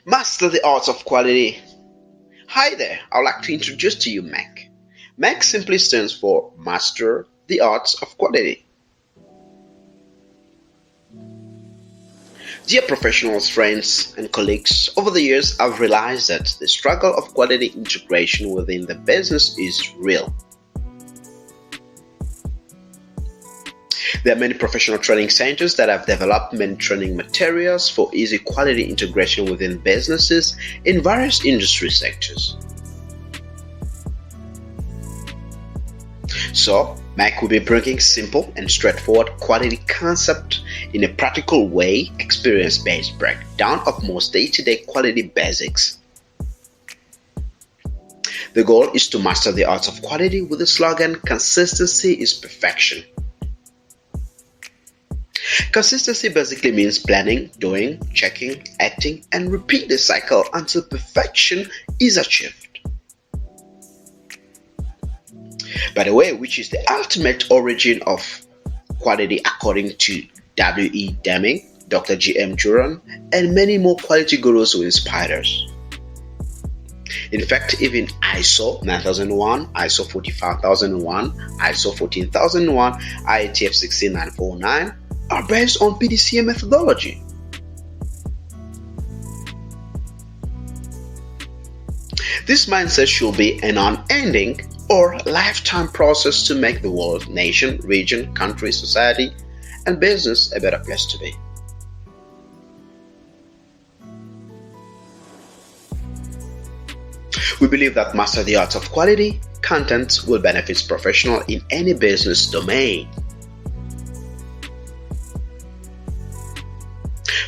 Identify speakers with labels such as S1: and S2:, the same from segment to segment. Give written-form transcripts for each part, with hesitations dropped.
S1: Master the art of quality. Hi there, I would like to introduce to you MAC. MAC simply stands for Master the Arts of Quality. Dear professionals, friends, and colleagues, over the years I've realized that the struggle of quality integration within the business is real. There are many professional training centers that have developed many training materials for easy quality integration within businesses in various industry sectors. So, MAC will be bringing simple and straightforward quality concept in a practical way, experience-based breakdown of most day-to-day quality basics. The goal is to master the art of quality with the slogan, "Consistency is perfection." Consistency basically means planning, doing, checking, acting, and repeat the cycle until perfection is achieved. By the way, which is the ultimate origin of quality according to W.E. Deming, Dr. G.M. Juran, and many more quality gurus who inspired us. In fact, even ISO 9001, ISO 45001, ISO 14001, IATF 16949 are based on PDCA methodology. This mindset should be an unending or lifetime process to make the world, nation, region, country, society, and business a better place to be. We believe that master the art of quality content will benefit professionals in any business domain.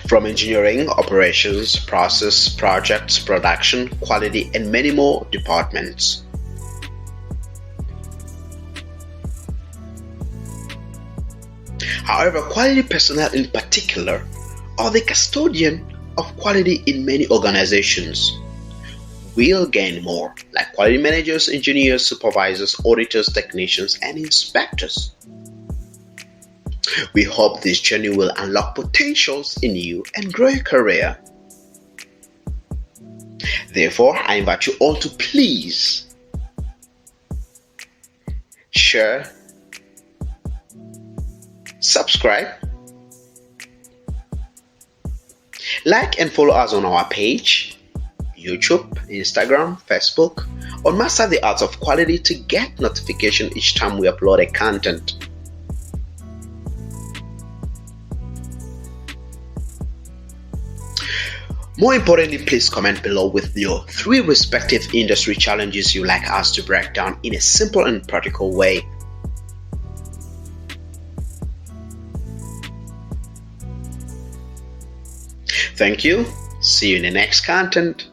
S1: From engineering, operations, process, projects, production, quality, and many more departments. However, quality personnel in particular are the custodian of quality in many organizations. Will gain more, like quality managers, engineers, supervisors, auditors, technicians, and inspectors. We hope this journey will unlock potentials in you and grow your career. Therefore, I invite you all to please share, subscribe, like and follow us on our page, YouTube, Instagram, Facebook, on Master the Art of Quality to get notification each time we upload a content. More importantly, please comment below with your 3 respective industry challenges you'd like us to break down in a simple and practical way. Thank you. See you in the next content.